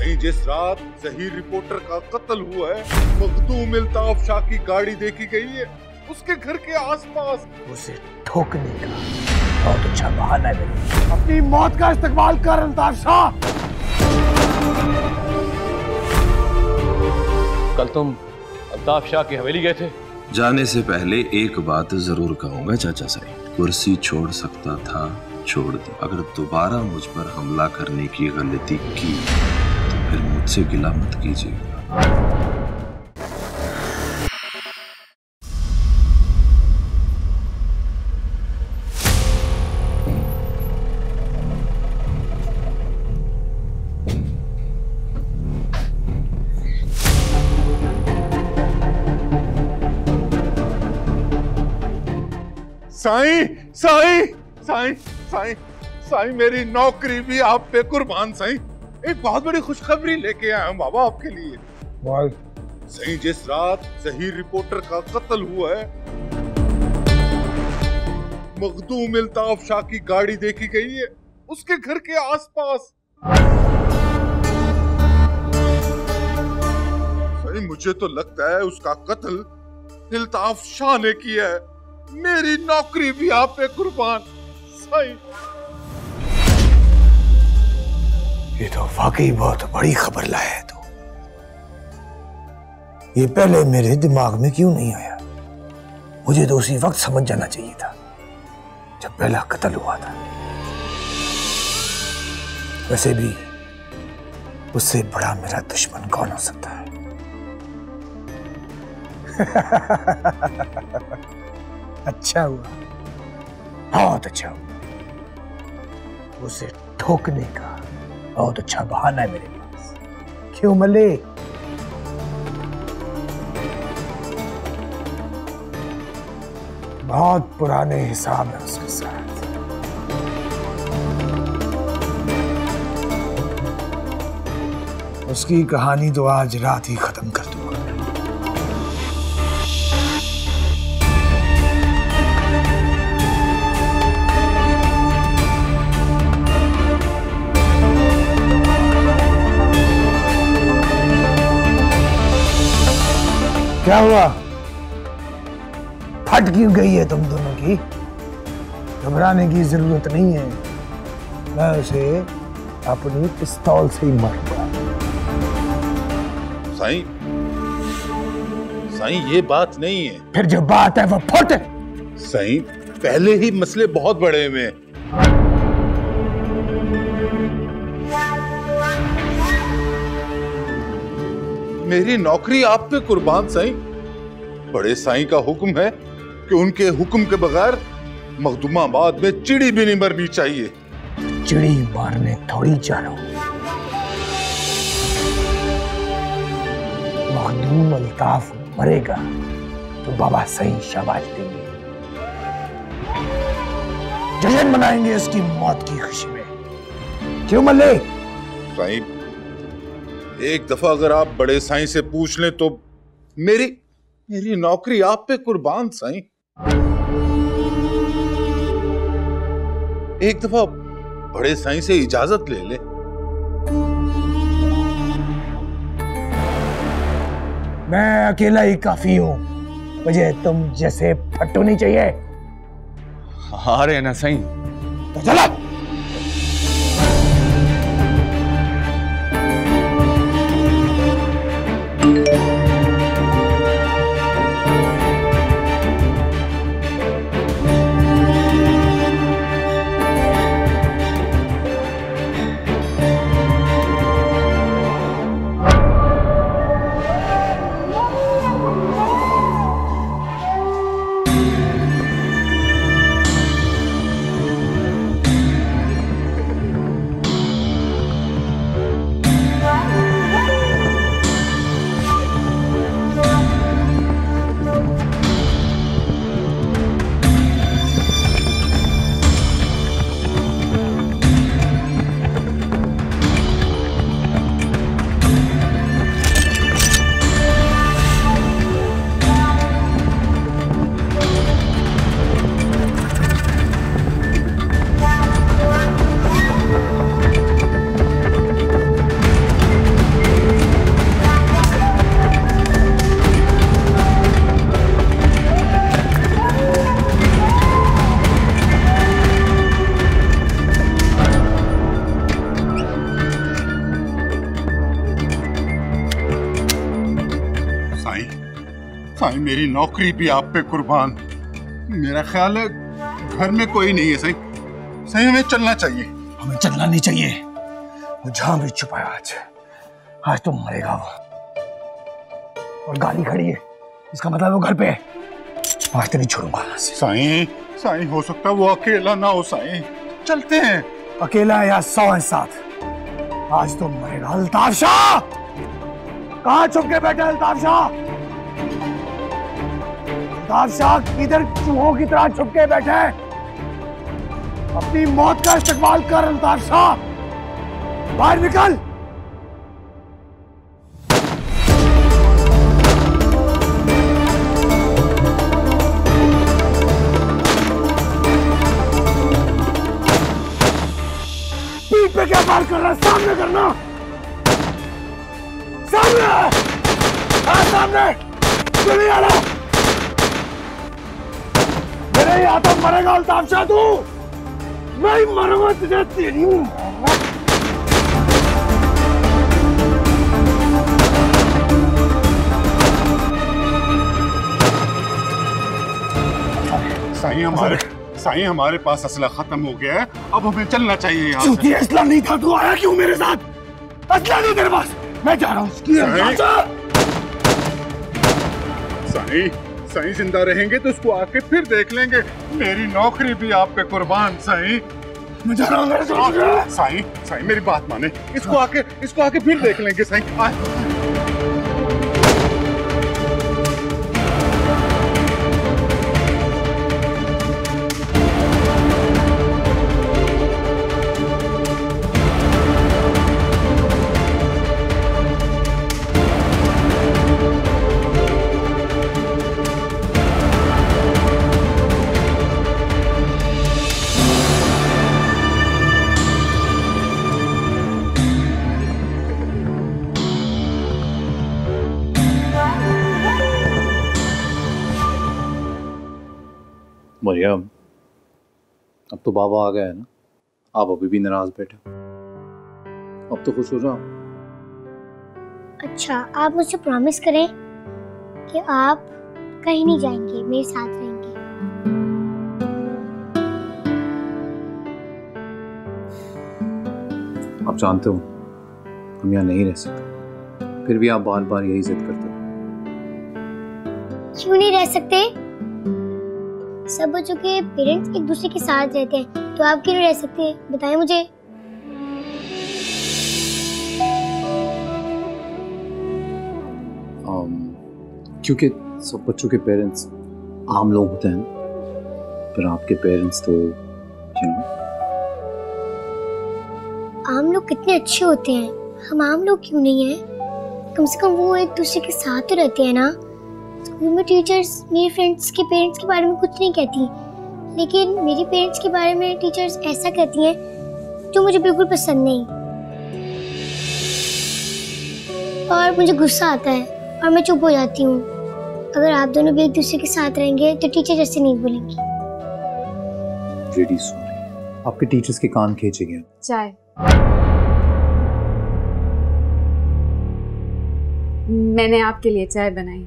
सही जिस रात ज़हीर रिपोर्टर का कत्ल हुआ है, मखदूम इल्ताफ शाह की गाड़ी देखी गई है उसके घर के आसपास। उसे ठोकने का बहुत अच्छा बहाना है। अपनी मौत का इस्तेमाल कर अल्ताफ शाह। कल तुम अल्ताफ शाह की हवेली गए थे? जाने से पहले एक बात जरूर कहूंगा चाचा साहब, कुर्सी छोड़ सकता था, छोड़ दी। अगर दोबारा मुझ पर हमला करने की गलती की तो फिर मुझसे गिला मत कीजिएगा। साईं, साईं, साईं, साईं, साईं, मेरी नौकरी भी आप पे कुर्बान। साईं, एक बहुत बड़ी खुशखबरी लेके आया हूं बाबा आपके लिए। बोल। साईं, जिस रात ज़हीर रिपोर्टर का कत्ल हुआ है, मखदूम इल्ताफ शाह की गाड़ी देखी गई है उसके घर के आसपास। साईं, मुझे तो लगता है उसका कत्ल इल्ताफ शाह ने किया है। मेरी नौकरी भी आप पे कुर्बान। साईं, ये तो वाकई बहुत बड़ी खबर लाया है तू। ये पहले मेरे दिमाग में क्यों नहीं आया? मुझे तो उसी वक्त समझ जाना चाहिए था जब पहला कत्ल हुआ था। वैसे भी उससे बड़ा मेरा दुश्मन कौन हो सकता है? अच्छा हुआ, बहुत अच्छा हुआ। उसे ठोकने का बहुत अच्छा बहाना है मेरे पास। क्यों मले? बहुत पुराने हिसाब है उसके साथ। उसकी कहानी तो आज रात ही खत्म कर दूंगा। क्या हुआ? फट क्यों गई है तुम दोनों की? घबराने की जरूरत नहीं है। मैं उसे अपनी पिस्तौल से ही मारूंगा। साईं, साईं, ये बात नहीं है। फिर जो बात है वो फुट। साईं, पहले ही मसले बहुत बड़े हुए हैं। मेरी नौकरी आप पे कुर्बान। साईं, बड़े साईं का हुक्म है कि उनके हुक्म के बगैर मखदूमाबाद में चिड़ी भी नहीं मरनी चाहिए। चिड़ी मारने थोड़ी जानो। मखदूम अल्ताफ मरेगा तो बाबा सही शाबाश देंगे। जश्न मनाएंगे उसकी मौत की खुशी में। क्यों मल्ले? साईं, एक दफा अगर आप बड़े साईं से पूछ लें तो मेरी नौकरी आप पे कुर्बान। साईं, एक दफा बड़े साईं से इजाजत ले ले। मैं अकेला ही काफी हूं, मुझे तुम जैसे फट्टू नहीं चाहिए। आ रहे हैं ना साईं? तो चला। साईं मेरी नौकरी भी आप पे कुर्बान। मेरा ख्याल है घर में कोई नहीं है साईं। साईं हमें चलना चाहिए। हमें चलना नहीं चाहिए। वो जहां भी छुपा है आज तो मरेगा वो। और गाड़ी खड़ी है, इसका मतलब वो घर पे है। आज तो नहीं छोड़ूंगा। साईं साईं हो सकता है वो अकेला ना हो साईं। चलते हैं। अकेला या 100 है साथ, आज तो मरेगा। अल्ताफ शाह कहाँ छुप के बैठे? अल्ताफ शाह, अल्ताफ शाह किधर चूहों की तरह छुप के बैठे हैं? अपनी मौत का इस्तेमाल कर अल्ताफ शाह, बाहर निकल। पीठ पे क्या वार कर रहा है? सामने करना, सामने, हाँ सामने, चलिए आ रहा। मेरे यहाँ तो मरेगा अल्ताफ शाह तू। मैं मरूंगा तुझे तेरी। साईं हमारे पास असला खत्म हो गया है, अब हमें चलना चाहिए यहाँ से। तुझे असला नहीं था, तू आया क्यों मेरे साथ? असला नहीं तेरे पास, मैं जा रहा हूँ। साईं जिंदा रहेंगे तो इसको आके फिर देख लेंगे। मेरी नौकरी भी आप पे कुर्बान साईं। मैं जा रहा हूँ। साईं मेरी बात माने, इसको आके फिर देख लेंगे साईं। मरियम, अब तो बाबा आ गया है ना, आप अभी भी नाराज बैठे। अब तो खुश हो जाओ। अच्छा, आप मुझे प्रॉमिस करें कि आप कहीं नहीं जाएंगे, मेरे साथ रहेंगे। आप जानते हो हम यहाँ नहीं रह सकते, फिर भी आप बार बार यही जिद करते हो। क्यों नहीं रह सकते? सब बच्चों के पेरेंट्स एक दूसरे के साथ रहते हैं, तो आप क्यों नहीं रह सकते? बताएं मुझे। क्योंकि सब बच्चों के पेरेंट्स आम लोग होते हैं, पर आपके पेरेंट्स तो आम लोग कितने अच्छे होते हैं, हम आम लोग क्यों नहीं हैं? कम से कम वो एक दूसरे के साथ तो रहते हैं ना। स्कूल में टीचर्स मेरे फ्रेंड्स के पेरेंट्स के बारे में कुछ नहीं कहती, लेकिन मेरे पेरेंट्स के बारे में टीचर्स ऐसा कहती हैं जो मुझे बिल्कुल पसंद नहीं, और मुझे गुस्सा आता है और मैं चुप हो जाती हूँ। अगर आप दोनों भी एक दूसरे के साथ रहेंगे तो टीचर जैसे नहीं बोलेंगी। रेडी सॉरी, आपके टीचर्स के कान खींचे गए। चाय। मैंने आपके लिए चाय बनाई।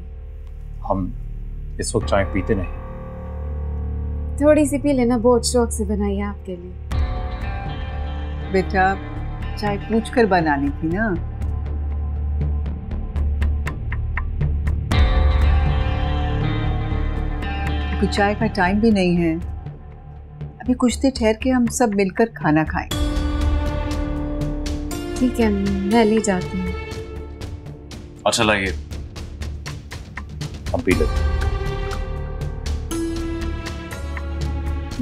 हम इस वक्त चाय पीते नहीं। थोड़ी सी पी लेना, बहुत शौक से बनाई है आपके लिए। बेटा, चाय पूछ कर बनानी थी ना। कुछ चाय का टाइम भी नहीं है, अभी कुछ देर ठहर के हम सब मिलकर खाना खाएं। ठीक है, मैं ले जाती हूँ। अच्छा लाइए, हम पी लेते।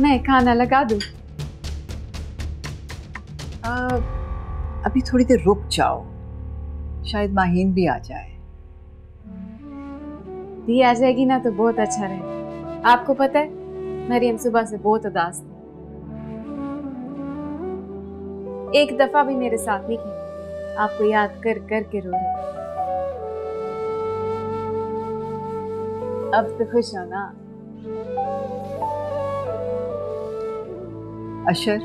मैं खाना लगा दूँ? अभी थोड़ी देर रुक जाओ, शायद माहीन भी आ जाए। दी आ जाएगी ना तो बहुत अच्छा रहेगा। आपको पता है मरियम सुबह से बहुत उदास थी, एक दफा भी मेरे साथ नहीं की, आपको याद कर कर के रो रही। अब तो खुश हो ना? अशर,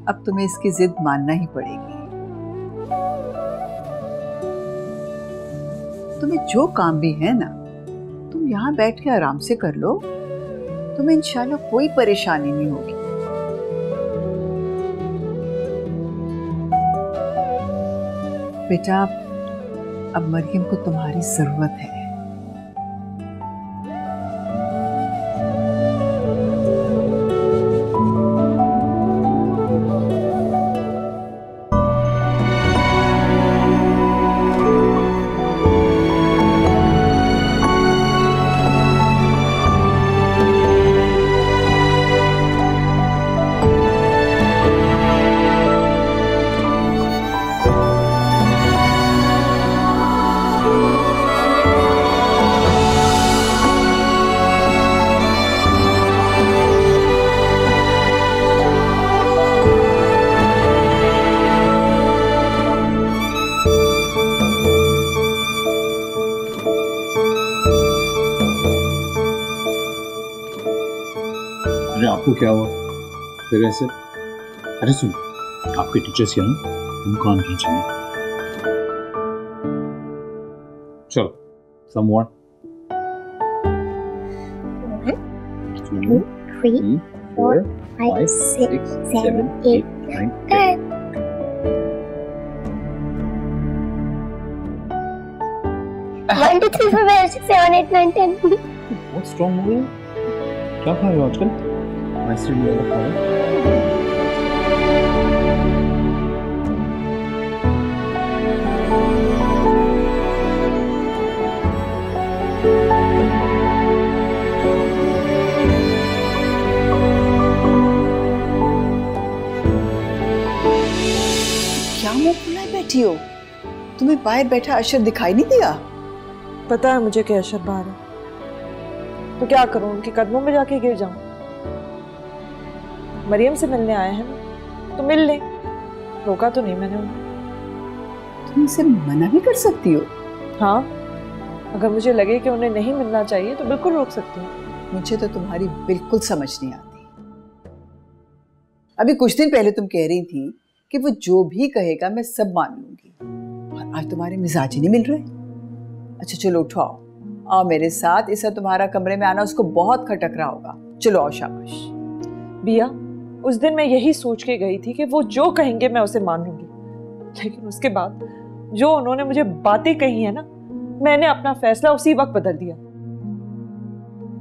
अब तुम्हें इसकी जिद मानना ही पड़ेगी। तुम्हें जो काम भी है ना, तुम यहाँ बैठ के आराम से कर लो, तुम्हें इंशाल्लाह कोई परेशानी नहीं होगी। बेटा अब मरियम को तुम्हारी जरूरत है। अरे आपको क्या हुआ फिर ऐसे? अरे सुन, आपके टीचर्स यहाँ हम कान खींचेंगे। चलो some more. 1 2 3 4 5 6 7 8 9 10 1 2 3 4 5 6 7 8 9 10 बहुत स्ट्रॉन्ग हो गई। क्या खा रहे हो आजकल? आइसक्रीम वगैरह खा रहे हो? क्या मुंह फुलाए बैठी हो? तुम्हें बाहर बैठा अशर दिखाई नहीं दिया? पता है मुझे कि अशर बाहर है, तो क्या करूं, उनके कदमों में जाके गिर जाऊं? मरियम से मिलने आए हैं ना, तो मिल ले। रोका तो नहीं मैंने उन्हें। तुम इसे मना भी कर सकती हो? हाँ, अगर मुझे लगे कि उन्हें नहीं मिलना चाहिए तो बिल्कुल रोक सकती हूँ। मुझे तो तुम्हारी बिल्कुल समझ नहीं आती। अभी कुछ दिन पहले तुम कह रही थी कि वो जो भी कहेगा मैं सब मान लूंगी, और आज तुम्हारे मिजाज ही नहीं मिल रहे। अच्छा चलो उठो, आओ मेरे साथ। इसे तुम्हारा कमरे में आना उसको बहुत खटक रहा होगा। चलो आओ, शाबाश। बिया, उस दिन मैं यही सोच के गई थी कि वो जो कहेंगे मैं उसे मान लूंगी, लेकिन उसके बाद जो उन्होंने मुझे बातें कही है ना, मैंने अपना फैसला उसी वक्त बदल दिया।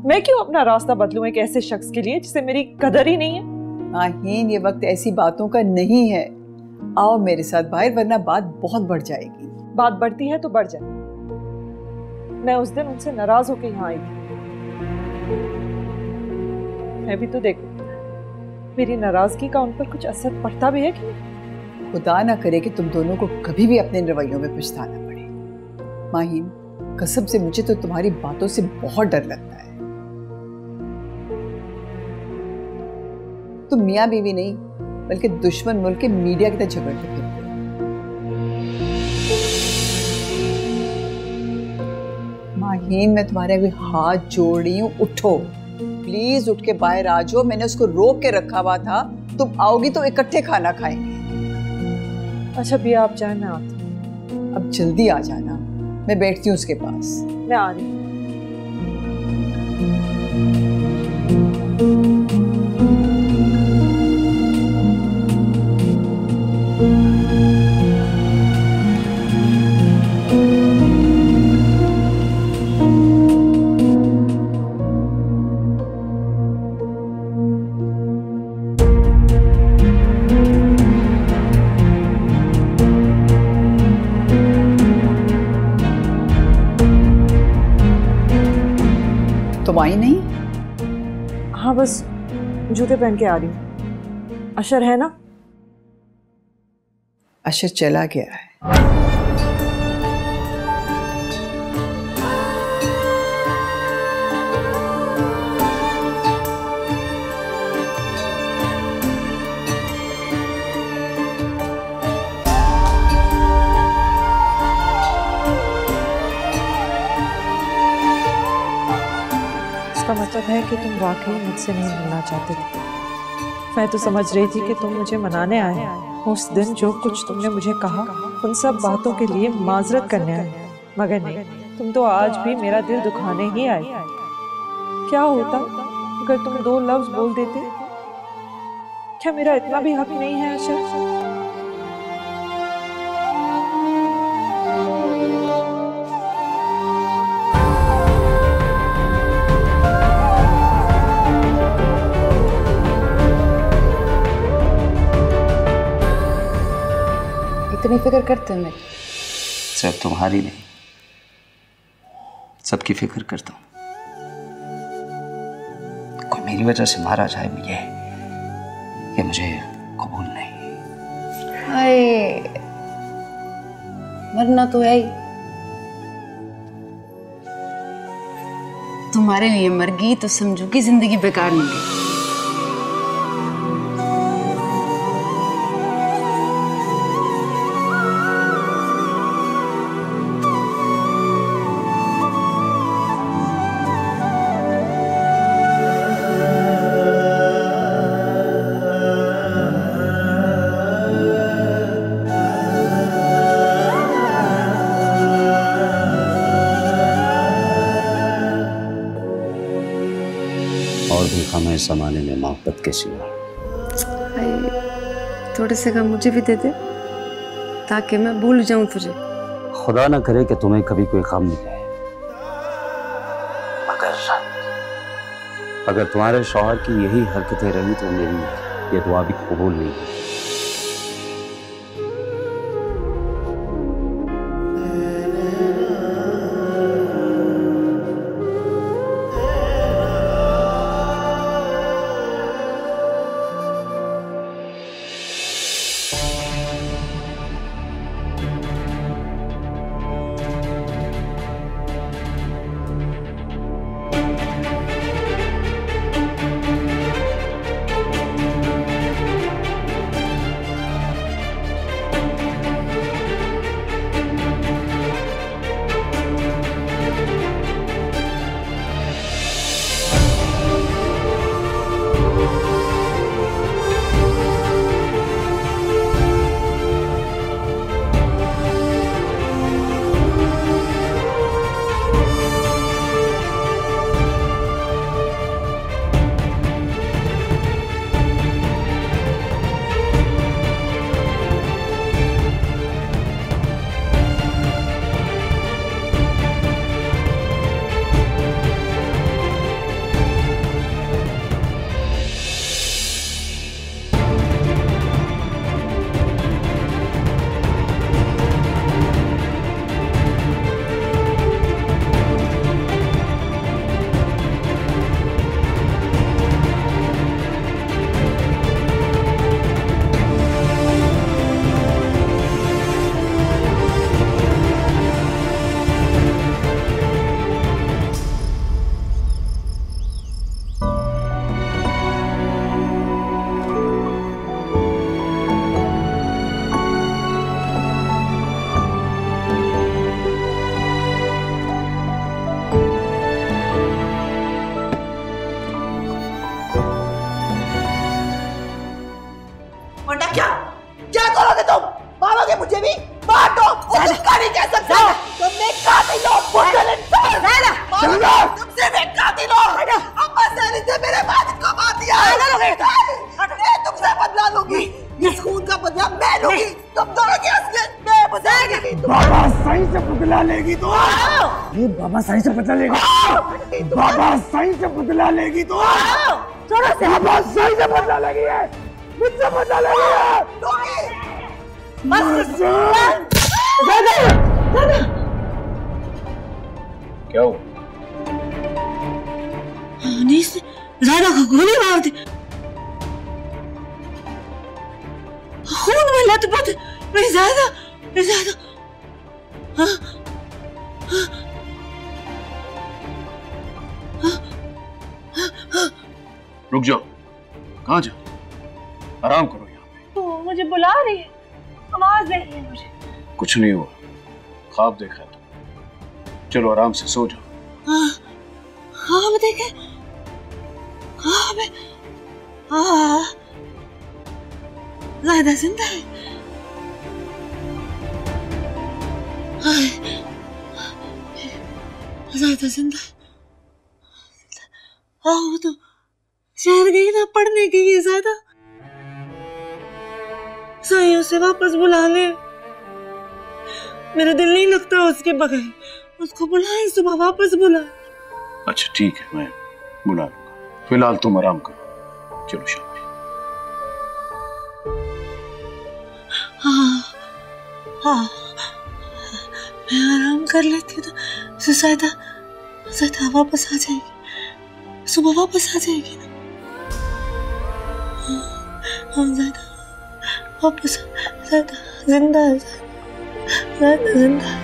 मैं क्यों अपना रास्ता बदलूं एक ऐसे शख्स के लिए जिसे मेरी कदर ही नहीं है? माहीन, ये वक्त ऐसी बातों का नहीं है। आओ मेरे साथ बाहर, वरना बात बहुत बढ़ जाएगी। बात बढ़ती है तो बढ़ जाए। मैं उस दिन उनसे नाराज होकर यहाँ आई थी। मैं भी तो देखो, मेरी नाराजगी का उन पर कुछ असर पड़ता भी है कि नहीं? खुदा ना करे कि तुम दोनों को कभी भी अपने रवैयों में पछताना पड़े। माहीन, कसम से मुझे तो तुम्हारी बातों से बहुत डर लगता है। तुम मियाँ बीवी नहीं, बल्कि दुश्मन मुल्क के मीडिया की तरह झगड़ते फिरते हो। माहीन, मैं तुम्हारे अभी हाथ जोड़ रही हूँ, उठो प्लीज। उठ के बाहर आ जाओ। मैंने उसको रोक के रखा हुआ था, तुम आओगी तो इकट्ठे खाना खाएंगे। अच्छा बिया, आप जाए, मैं आती हूँ। अब जल्दी आ जाना, मैं बैठती हूँ उसके पास। मैं आ रही हूँ। तुम आई नहीं? हाँ, बस जूते पहन के आ रही हूँ। अशर है ना? अशर चला गया है। इसका मतलब है कि तुम वाकई मुझसे नहीं मिलना चाहते थे। मैं तो समझ रही थी कि तुम मुझे मनाने आए। उस दिन जो कुछ तुमने मुझे कहा, उन सब बातों के लिए माजरत करने आए, मगर नहीं, तुम तो आज भी मेरा दिल दुखाने ही आई। क्या होता अगर तुम 2 लफ्ज बोल देते? क्या मेरा इतना भी हक नहीं है आशा? इतनी फिक्र करते हो मेरी? सिर्फ तुम्हारी नहीं, सबकी फिक्र करता हूँ। कोई मेरी वजह से मारा जाए, ये मुझे कबूल नहीं। हाय, मरना तो है ही। तुम्हारे लिए मर गई तो समझो कि जिंदगी बेकार नहीं गई। इस जमाने में मोहब्बत के सिवा। थोड़े से गम मुझे भी दे दे ताकि मैं भूल जाऊं तुझे। खुदा ना करे कि तुम्हें कभी कोई गम मिले, अगर तुम्हारे शौहर की यही हरकतें रही तो मेरी ये दुआ भी कबूल नहीं है। बाबा सही से बदला लेगी। बाबा सही से बदला लेगी तो बाबा सही से बदला लेगी है, मुझसे बदला लेगी है। क्या हुआ? ज़ायदा को गोली मार दी, खून में लथपथ मेरी ज़ायदा। रुक जाओ, कहाँ जा? आराम करो यहाँ पे। तो मुझे बुला रही है, आवाज दे रही है मुझे। कुछ नहीं हुआ, ख्वाब देखा तो। चलो आराम से सो जाओ। ख्वाब देखे? ख्वाब है? ज़ायदा जिंदा है। ज़ायदा जिंदा है। हाँ वो तो शहर गई ना पढ़ने के लिए ज़ायदा। साईं उसे वापस बुला ले, मेरा दिल नहीं लगता उसके बगैर। उसको बुलाए, सुबह वापस बुला। अच्छा ठीक है, मैं बुला लूंगा। फिलहाल तुम आराम करो। चलो शाबाश। हाँ हाँ मैं आराम कर लेती हूँ तो ज़ायदा वापस आ जाएगी, सुबह वापस आ जाएगी ना। हाँ ज़ायदा वापस, ज़ायदा जिंदा है, ज़ायदा जिंदा है।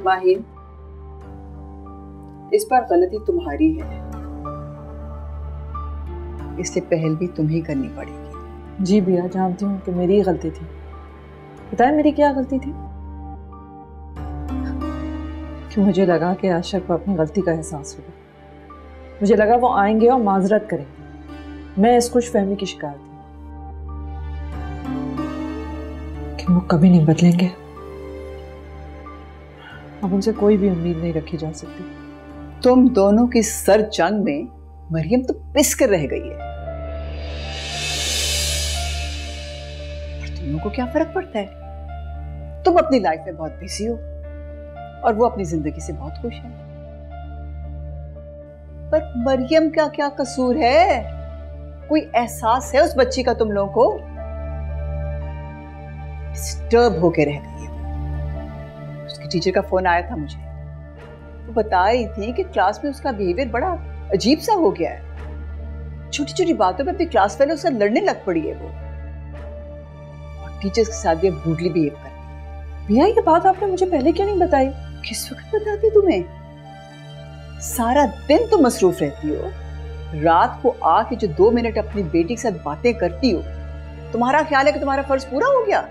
माहिन, इस बार गलती तुम्हारी है, इसलिए पहल भी तुम्हें करनी पड़ेगी। जी भैया, जानती हूँ कि मेरी ही गलती थी। बताएं मेरी क्या गलती थी? कि मुझे लगा कि आशा को अपनी गलती का एहसास होगा। मुझे लगा वो आएंगे और माजरत करेंगे। मैं इस खुशफहमी की शिकार थी कि वो कभी नहीं बदलेंगे। अब उनसे कोई भी उम्मीद नहीं रखी जा सकती। तुम दोनों की सर जंग में मरियम तो पिस कर रह गई है, और तुम लोगों को क्या फर्क पड़ता है? तुम अपनी लाइफ में बहुत बिजी हो और वो अपनी जिंदगी से बहुत खुश है। पर मरियम का क्या कसूर है? कोई एहसास है उस बच्ची का तुम लोगों को? डिस्टर्ब होके रह गई है। उसकी टीचर का फोन आया था मुझे, वो बता रही थी कि क्लास में उसका बिहेवियर बड़ा अजीब सा हो गया है। छोटी छोटी बातों पे अपनी क्लास फेलो से लड़ने लग पड़ी है वो, और टीचर्स के साथ भी ब्रूटली बिहेव करती है। भैया, ये बात आपने मुझे पहले क्यों नहीं बताई? किस वक्त बताती तुम्हें? सारा दिन तुम मसरूफ रहती हो, रात को आके जो 2 मिनट अपनी बेटी के साथ बातें करती हो, तुम्हारा ख्याल है कि तुम्हारा फर्ज पूरा हो गया?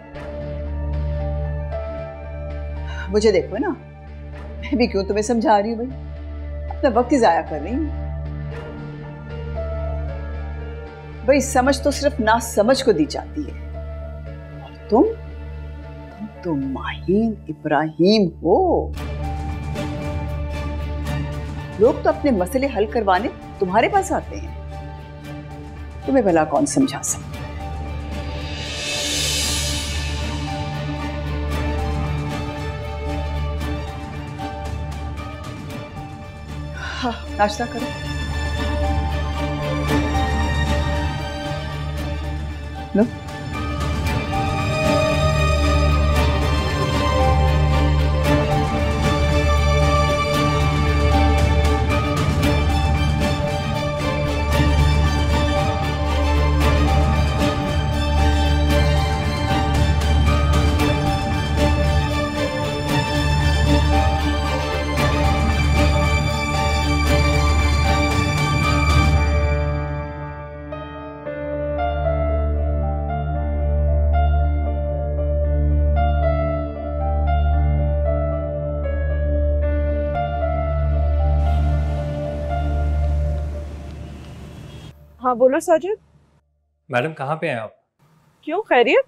मुझे देखो ना, मैं भी क्यों तुम्हें समझा रही हूँ भाई, अपना वक्त ही जाया कर रही हूँ भाई। समझ तो सिर्फ ना समझ को दी जाती है, और तुम तो माहीन इब्राहिम हो। लोग तो अपने मसले हल करवाने तुम्हारे पास आते हैं, तुम्हें भला कौन समझा सकता है? हाँ, नाश्ता करो। लो। हाँ बोलो साजिद। मैडम कहाँ पे हैं आप? क्यों, खैरियत?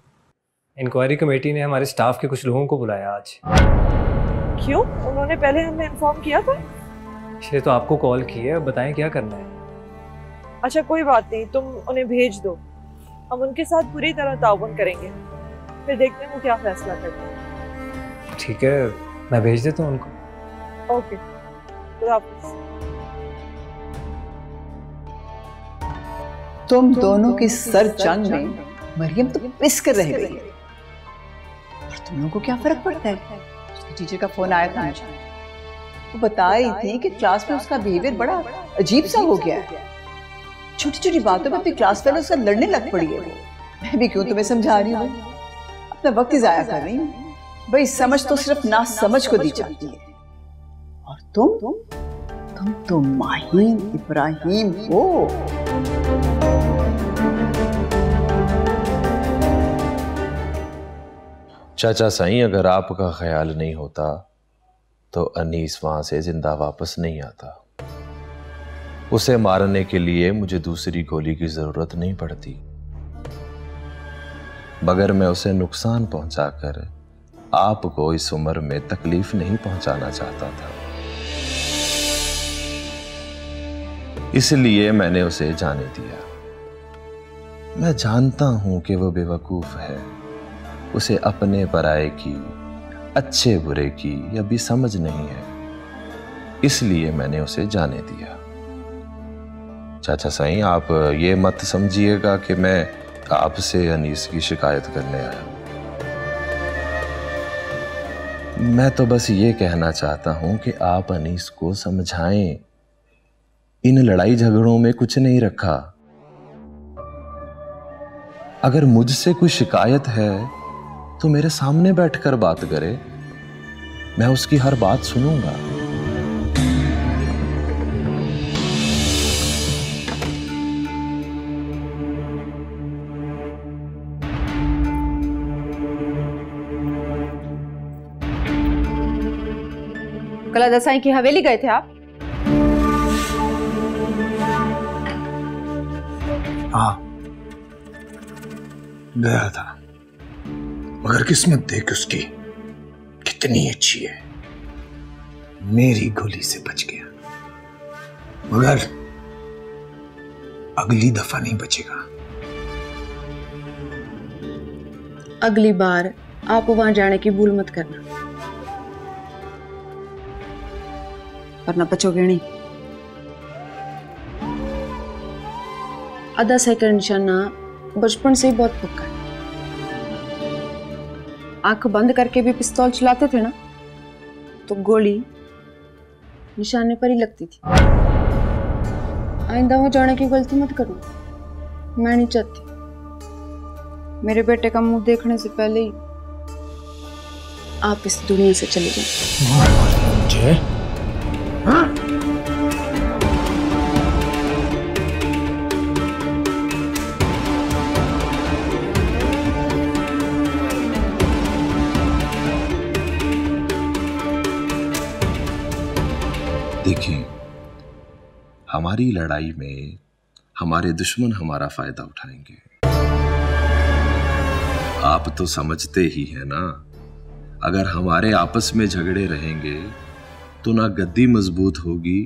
इंक्वायरी कमेटी ने हमारे स्टाफ के कुछ लोगों को बुलाया आज। क्यों, उन्होंने पहले हमें इन्फॉर्म किया था? इसलिए तो आपको कॉल की है, बताएं क्या करना है। अच्छा कोई बात नहीं, तुम उन्हें भेज दो, हम उनके साथ पूरी तरह ताउन करेंगे, फिर देखते हैं वो क्या फैसला करते हैं। ठीक है, मैं भेज देता हूँ उनको। ओके, खुदा हाफिज़। तुम दोनों की सर जंग में मरियम तो पिस कर रह गई है, और तुम लोगों को क्या फर्क पड़ता है? उसकी टीचर का फोन आया था मुझे, वो बता रही थी कि क्लास में उसका बिहेवियर बड़ा अजीब सा हो गया है, छोटी छोटी बातों पर अपनी क्लास वालों से लड़ने लग पड़ी है वो। मैं भी क्यों तुम्हें समझा रही हूँ, अपना वक्त ही जाया कर रही हूँ भाई। समझ तो सिर्फ ना समझ को दी जाती है, और तुम तो माहीन इब्राहिम हो। चाचा साईं, अगर आपका ख्याल नहीं होता तो अनीस वहां से जिंदा वापस नहीं आता। उसे मारने के लिए मुझे दूसरी गोली की जरूरत नहीं पड़ती, मगर मैं उसे नुकसान पहुंचाकर आपको इस उम्र में तकलीफ नहीं पहुंचाना चाहता था, इसलिए मैंने उसे जाने दिया। मैं जानता हूं कि वो बेवकूफ है, उसे अपने पराये की, अच्छे बुरे की अभी समझ नहीं है, इसलिए मैंने उसे जाने दिया। चाचा साईं, आप ये मत समझिएगा कि मैं आपसे अनीस की शिकायत करने आया हूं। मैं तो बस ये कहना चाहता हूं कि आप अनीस को समझाएं, इन लड़ाई झगड़ों में कुछ नहीं रखा। अगर मुझसे कोई शिकायत है तो मेरे सामने बैठकर बात करे, मैं उसकी हर बात सुनूंगा। कल अदा साईं की हवेली गए थे आप? हाँ, गया था, मगर किस्मत देख उसकी कितनी अच्छी है, मेरी गोली से बच गया, मगर अगली दफा नहीं बचेगा। अगली बार आप वहां जाने की भूल मत करना, वरना बचोगे नहीं। अदा साईं का निशाना बचपन से ही बहुत पक्का है। आंख बंद करके भी पिस्तौल चलाते थे ना, तो गोली निशाने पर ही लगती थी। आइंदा वहां जाने की गलती मत करो, मैं नहीं चाहती। मेरे बेटे का मुंह देखने से पहले ही आप इस दुनिया से चले जाएं। हाँ? देखिए, हमारी लड़ाई में हमारे दुश्मन हमारा फायदा उठाएंगे। आप तो समझते ही हैं ना, अगर हमारे आपस में झगड़े रहेंगे तो ना गद्दी मजबूत होगी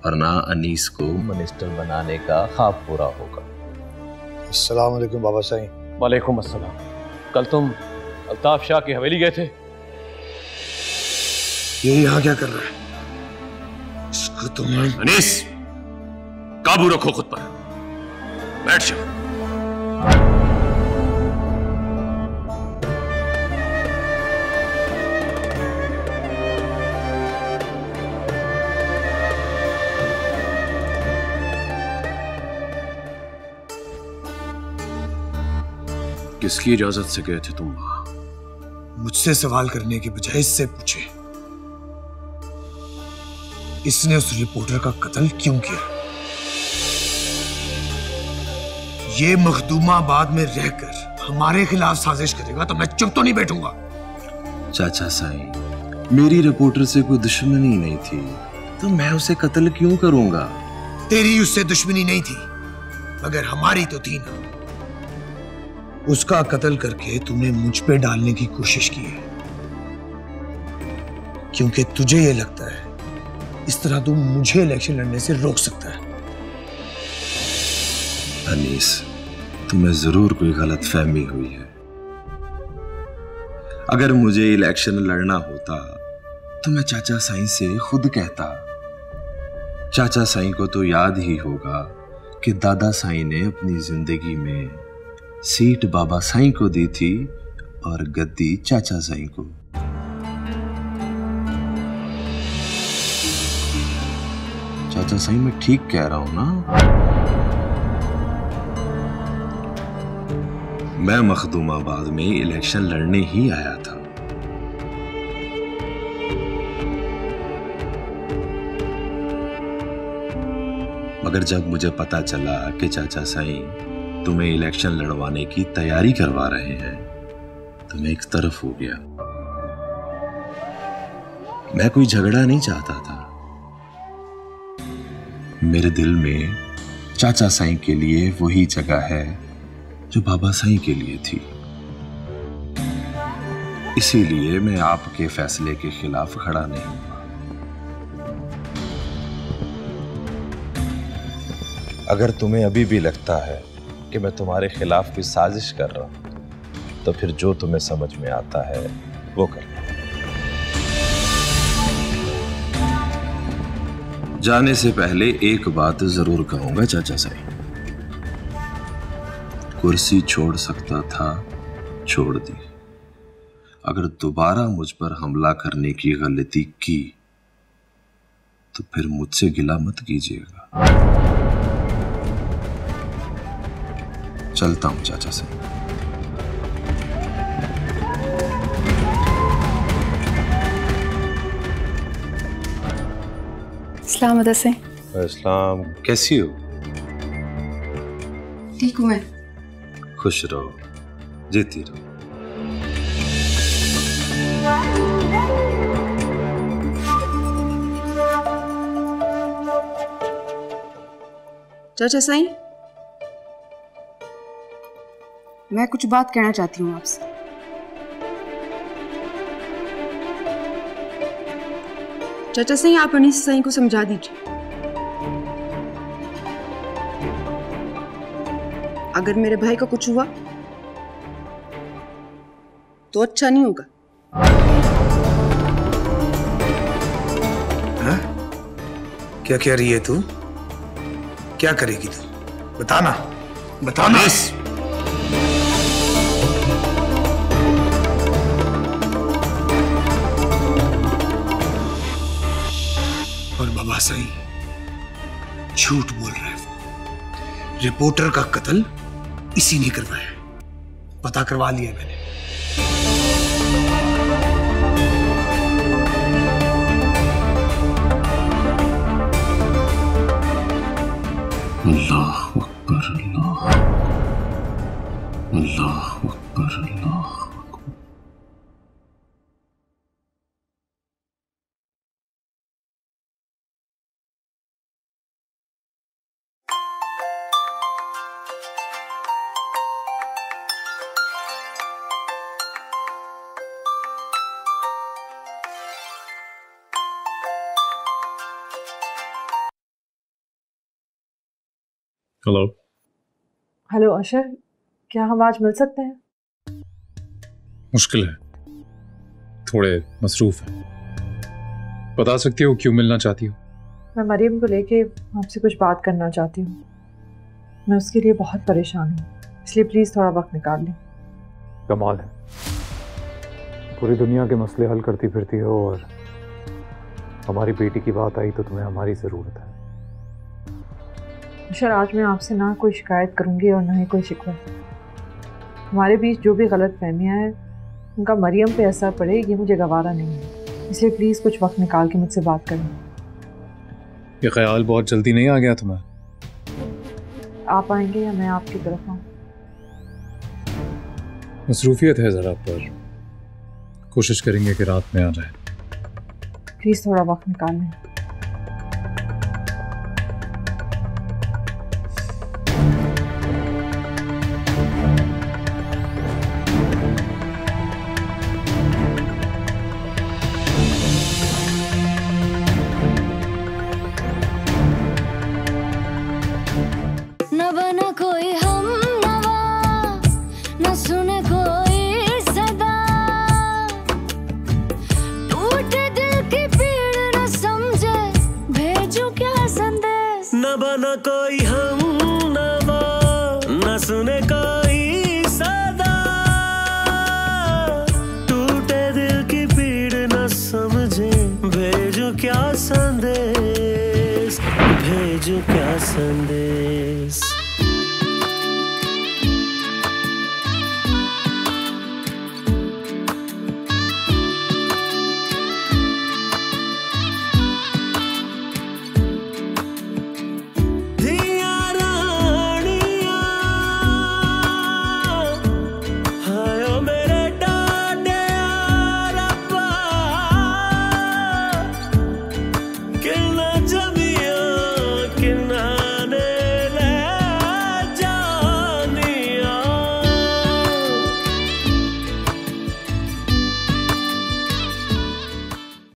और ना अनीस को मिनिस्टर बनाने का ख्वाब पूरा होगा। अस्सलाम वालेकुम बाबा साईं। वालेकुम अस्सलाम। कल तुम अल्ताफ शाह की हवेली गए थे। ये यहाँ क्या कर रहा है? इसको तो मैं... अनीस, काबू रखो खुद पर। बैठ जाओ। किसकी इजाजत से गए थे तुम वहां? मुझसे सवाल करने के बजाय इससे पूछे, इसने उस रिपोर्टर का कत्ल क्यों किया? ये मखदूमाबाद में रहकर हमारे खिलाफ साजिश करेगा तो मैं चुप तो नहीं बैठूंगा। चाचा साईं, मेरी रिपोर्टर से कोई दुश्मनी नहीं थी तो मैं उसे कत्ल क्यों करूंगा? तेरी उससे दुश्मनी नहीं थी मगर हमारी तो थी ना। उसका कत्ल करके तूने मुझ पे डालने की कोशिश की है क्योंकि तुझे ये लगता है इस तरह तू मुझे इलेक्शन लड़ने से रोक सकता है। अनीस, तुम्हें जरूर कोई गलत फहमी हुई है। अगर मुझे इलेक्शन लड़ना होता तो मैं चाचा साईं से खुद कहता। चाचा साईं को तो याद ही होगा कि दादा साईं ने अपनी जिंदगी में सीट बाबा साईं को दी थी और गद्दी चाचा साईं को। चाचा साईं, मैं ठीक कह रहा हूं ना? मैं मखदूमाबाद में इलेक्शन लड़ने ही आया था। मगर जब मुझे पता चला कि चाचा साईं तुम्हें इलेक्शन लड़वाने की तैयारी करवा रहे हैं तो मैं एक तरफ हो गया। मैं कोई झगड़ा नहीं चाहता था। मेरे दिल में चाचा साईं के लिए वही जगह है जो बाबा साईं के लिए थी। इसीलिए मैं आपके फैसले के खिलाफ खड़ा नहीं हुआ। अगर तुम्हें अभी भी लगता है कि मैं तुम्हारे खिलाफ कोई साजिश कर रहा हूं तो फिर जो तुम्हें समझ में आता है वो कर लो। जाने से पहले एक बात जरूर कहूंगा चाचा साईं, कुर्सी छोड़ सकता था, छोड़ दी। अगर दोबारा मुझ पर हमला करने की गलती की तो फिर मुझसे गिला मत कीजिएगा। चलता हूं चाचा साईं। अस्सलाम वालेकुम। अस्सलाम, कैसी हो? ठीक हूँ मैं। खुश रहो, जीती रहो। चाचा साईं, मैं कुछ बात कहना चाहती हूँ आपसे। चाचा साईं, आप अनीस साईं को समझा दीजिए। अगर मेरे भाई का कुछ हुआ तो अच्छा नहीं होगा। हाँ? क्या कह रही है तू? क्या करेगी तू? बताना, बताना। और बाबा साईं झूठ बोल रहा है। वो रिपोर्टर का कत्ल इसी ने करवाया। पता करवा लिया मैंने। अल्लाह अकबर, अल्लाह अकबर, अल्लाह। हेलो हेलो अशर, क्या हम आज मिल सकते हैं? मुश्किल है, थोड़े मसरूफ है। बता सकती हो क्यों मिलना चाहती हो? मैं मरियम को लेके आपसे कुछ बात करना चाहती हूँ। मैं उसके लिए बहुत परेशान हूँ, इसलिए प्लीज़ थोड़ा वक्त निकाल लें। कमाल है, पूरी दुनिया के मसले हल करती फिरती हो और हमारी बेटी की बात आई तो तुम्हें हमारी ज़रूरत है। अशर, आज मैं आपसे ना कोई शिकायत करूँगी और ना ही कोई शिकवा। हमारे बीच जो भी गलत फहमियाँ हैं उनका मरियम पे असर पड़े, ये मुझे गवारा नहीं है। इसलिए प्लीज़ कुछ वक्त निकाल के मुझसे बात करें। ये ख्याल बहुत जल्दी नहीं आ गया तुम्हें? आप आएंगे या मैं आपकी तरफ आऊँ? मसरूफियत है ज़रा, पर कोशिश करेंगे कि रात में आ जाए। प्लीज़ थोड़ा वक्त निकाल लें। न बना कोई हम नवा, न सुने कोई सदा, टूटे दिल की पीड़ न समझे, भेजूं क्या संदेश। न बना कोई हम